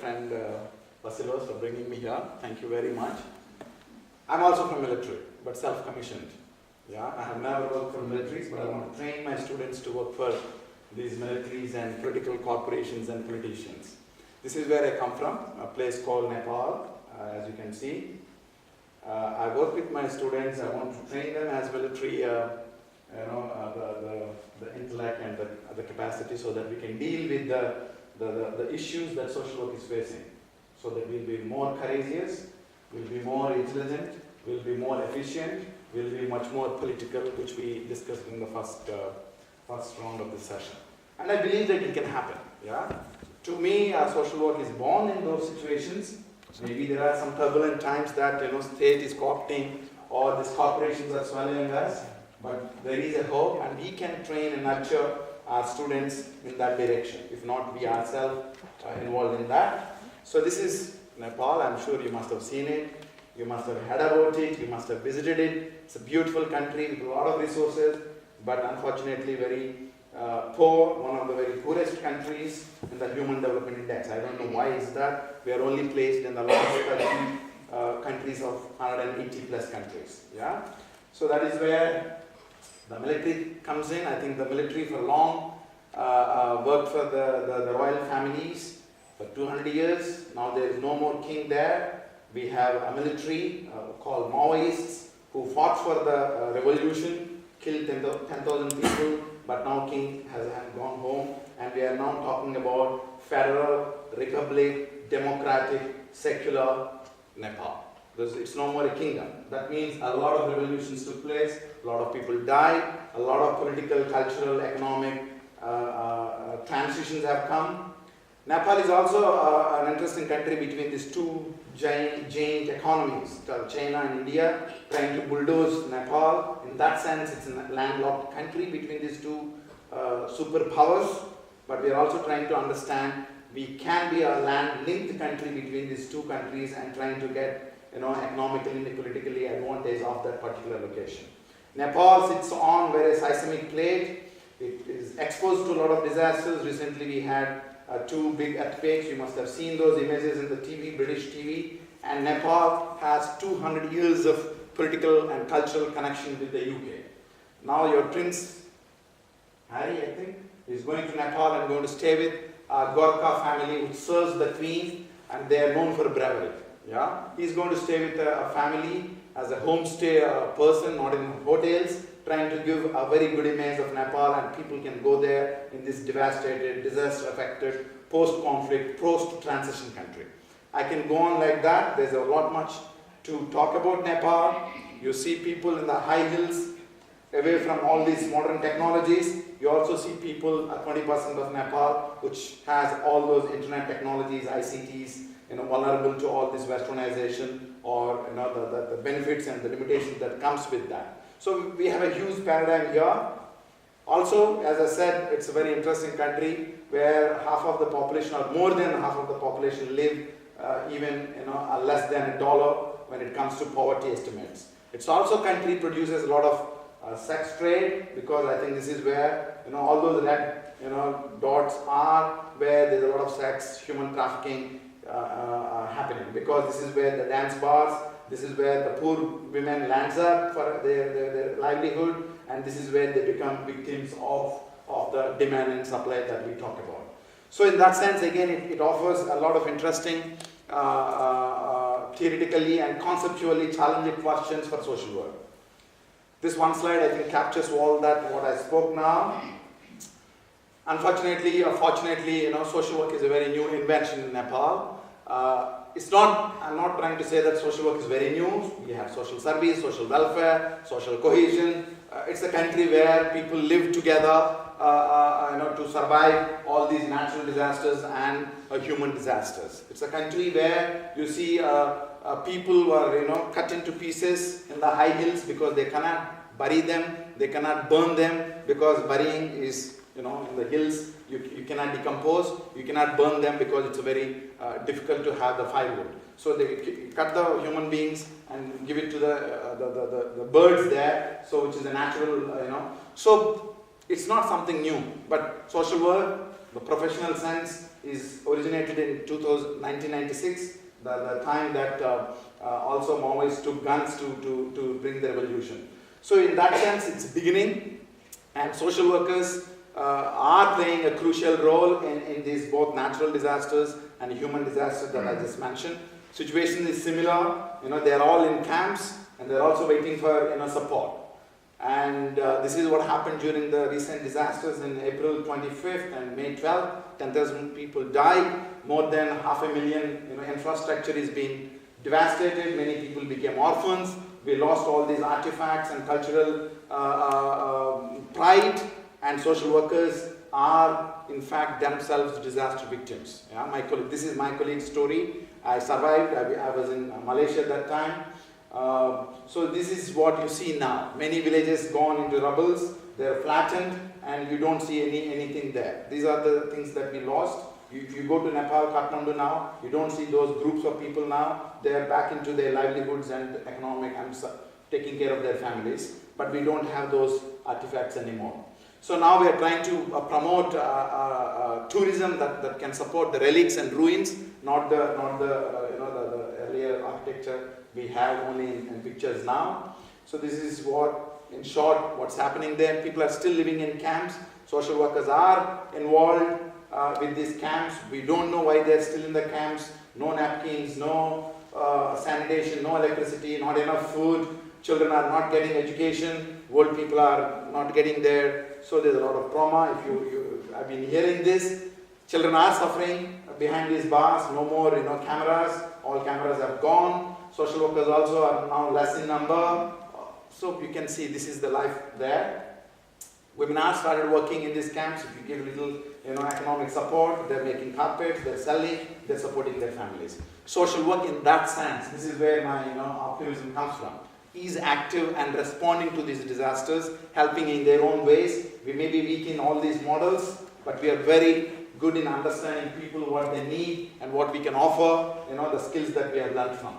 friend Vasilos for bringing me here. Thank you very much. I'm also from military, but self-commissioned. Yeah, I have never worked for militaries, but I want to train my students to work for these militaries and political corporations and politicians. This is where I come from, a place called Nepal, as you can see. I work with my students. I want to train them as military, the intellect and the capacity, so that we can deal with the issues that social work is facing. So that we'll be more courageous, we'll be more intelligent, we'll be more efficient, we'll be much more political, which we discussed in the first round of this session. And I believe that it can happen. Yeah. To me, social work is born in those situations. Maybe there are some turbulent times that state is co-opting or these corporations are swallowing us, but there is a hope, and we can train and nurture our students in that direction. If not, we ourselves are involved in that. So this is Nepal. I'm sure you must have seen it. You must have heard about it. You must have visited it. It's a beautiful country with a lot of resources, but unfortunately very poor, one of the very poorest countries in the Human Development Index. I don't know why is that. We are only placed in the last countries of 180 plus countries. Yeah. So that is where the military comes in. I think the military for long worked for the royal families for 200 years. Now there is no more king there. We have a military called Maoists who fought for the revolution, killed 10,000 people, but now king has gone home, and we are now talking about federal, republic, democratic, secular Nepal. Because it's no more a kingdom. That means a lot of revolutions took place, a lot of people died, a lot of political, cultural, economic transitions have come. Nepal is also an interesting country between these two giant economies, China and India, trying to bulldoze Nepal. In that sense, it's a landlocked country between these two superpowers, but we are also trying to understand we can be a land-linked country between these two countries and trying to get economically and politically advantage of that particular location. Nepal sits on very seismic plate. It is exposed to a lot of disasters. Recently we had two big earthquakes. You must have seen those images in the TV, British TV. And Nepal has 200 years of political and cultural connection with the UK. Now your Prince Harry, I think, is going to Nepal and going to stay with a Gorkha family which serves the Queen, and they are known for bravery. Yeah, he's going to stay with a family as a homestay person, not in hotels, trying to give a very good image of Nepal, and people can go there in this devastated, disaster-affected, post-conflict, post-transition country. I can go on like that. There's a lot much to talk about Nepal. You see people in the high hills, away from all these modern technologies. You also see people, 20% of Nepal, which has all those internet technologies, ICTs, vulnerable to all this westernization or the benefits and the limitations that comes with that. So we have a huge paradigm here. Also, as I said, it's a very interesting country where half of the population or more than half of the population live even less than $1 when it comes to poverty estimates. It's also a country produces a lot of sex trade, because I think this is where all those red dots are where there's a lot of sex, human trafficking happening, because this is where the dance bars, this is where the poor women lands up for their livelihood, and this is where they become victims of the demand and supply that we talk about. So in that sense, again, it offers a lot of interesting theoretically and conceptually challenging questions for social work. This one slide, I think, captures all that, what I spoke now. Unfortunately or fortunately, social work is a very new invention in Nepal. I'm not trying to say that social work is very new. We have social service, social welfare, social cohesion. It's a country where people live together to survive all these natural disasters and human disasters. It's a country where you see people who are cut into pieces in the high hills because they cannot bury them, they cannot burn them, because burying is in the hills, you cannot decompose, you cannot burn them because it's very difficult to have the firewood. So they cut the human beings and give it to the birds there, so which is a natural, So it's not something new, but social work, the professional sense, is originated in 1996, the time that also Maoists took guns to bring the revolution. So in that sense, it's beginning, and social workers are playing a crucial role in these both natural disasters and human disasters that I just mentioned. Situation is similar, they're all in camps and they're also waiting for support. And this is what happened during the recent disasters in April 25th and May 12th. 10,000 people died, more than 500,000 infrastructure is being devastated, many people became orphans, we lost all these artifacts and cultural pride, and social workers are in fact themselves disaster victims. Yeah, this is my colleague's story. I survived, I was in Malaysia at that time. So this is what you see now. Many villages gone into rubbles, they're flattened, and you don't see anything there. These are the things that we lost. If you go to Nepal, Kathmandu now, you don't see those groups of people now. They are back into their livelihoods and economic and taking care of their families. But we don't have those artifacts anymore. So now we are trying to promote tourism that can support the relics and ruins, not the earlier architecture we have only in pictures now. So this is what, in short, what's happening there. People are still living in camps. Social workers are involved with these camps. We don't know why they're still in the camps. No napkins, no sanitation, no electricity, not enough food. Children are not getting education. Old people are not getting there. So there's a lot of trauma. If you have been hearing this, children are suffering behind these bars. No more, cameras. All cameras have gone. Social workers also are now less in number. So you can see this is the life there. Women are started working in these camps. If you give little, economic support, they're making carpets, they're selling, they're supporting their families. Social work in that sense, this is where my, optimism comes from. Is active and responding to these disasters, helping in their own ways. We may be weak in all these models, but we are very good in understanding people, what they need and what we can offer, the skills that we have learned from.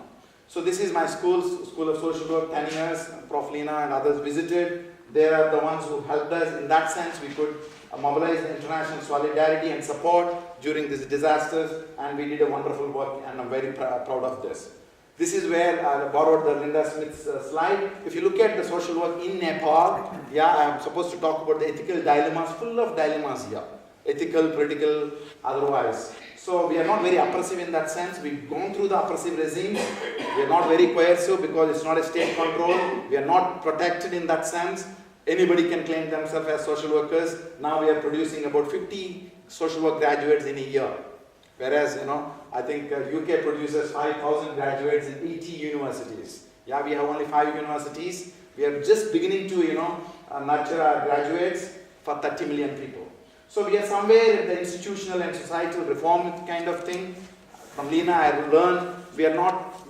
So this is my School of Social Work, 10 years, Prof. Lina and others visited. They are the ones who helped us. In that sense, we could mobilize the international solidarity and support during these disasters, and we did a wonderful work, and I'm very proud of this. This is where I borrowed the Linda Smith's slide. If you look at the social work in Nepal, I'm supposed to talk about the ethical dilemmas, full of dilemmas here. Ethical, political, otherwise. So we are not very oppressive in that sense. We've gone through the oppressive regimes. We are not very coercive because it's not a state control. We are not protected in that sense. Anybody can claim themselves as social workers. Now we are producing about 50 social work graduates in a year. Whereas, I think UK produces 5,000 graduates in 80 universities. Yeah, we have only 5 universities. We are just beginning to, nurture our graduates for 30 million people. So we are somewhere in the institutional and societal reform kind of thing. From Lina, I have learned we are not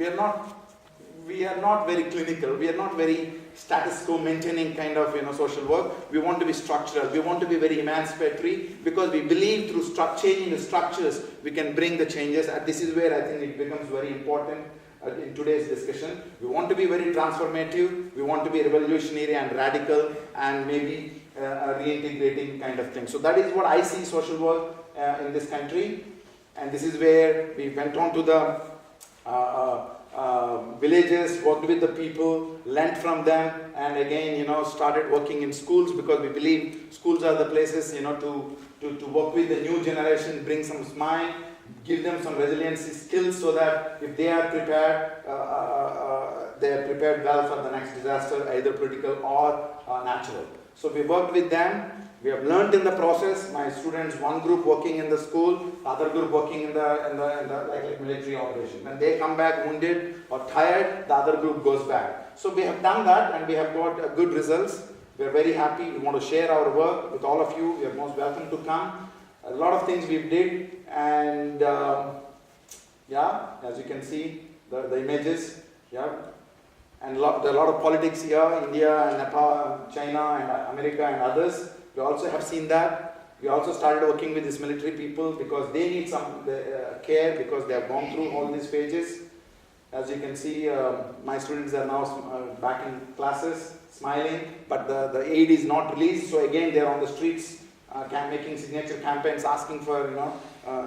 very clinical. We are not very status quo maintaining kind of social work. We want to be structural. We want to be very emancipatory because we believe through changing the structures we can bring the changes. And this is where I think it becomes very important in today's discussion. We want to be very transformative. We want to be revolutionary and radical and maybe reintegrating kind of thing. So that is what I see social work in this country. And this is where we went on to the villages, worked with the people, learnt from them, and again, started working in schools because we believe schools are the places, to work with the new generation, bring some smile, give them some resiliency skills so that if they are prepared well for the next disaster, either political or natural. So we worked with them. We have learned in the process. My students, one group working in the school, other group working in the like military operation. When they come back wounded or tired, the other group goes back. So we have done that and we have got good results. We are very happy. We want to share our work with all of you. You are most welcome to come. A lot of things we did, and as you can see, the images, and there are a lot of politics here, India and Nepal, China and America and others. We also have seen that. We also started working with these military people because they need some care because they have gone through all these phases. As you can see, my students are now back in classes, smiling, but the aid is not released. So again, they are on the streets making signature campaigns asking for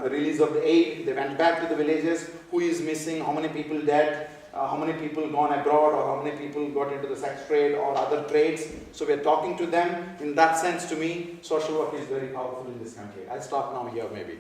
release of the aid. They went back to the villages. Who is missing? How many people dead? How many people gone abroad, or how many people got into the sex trade or other trades? So we are talking to them. In that sense, to me, social work is very powerful in this country. I'll stop now here, maybe.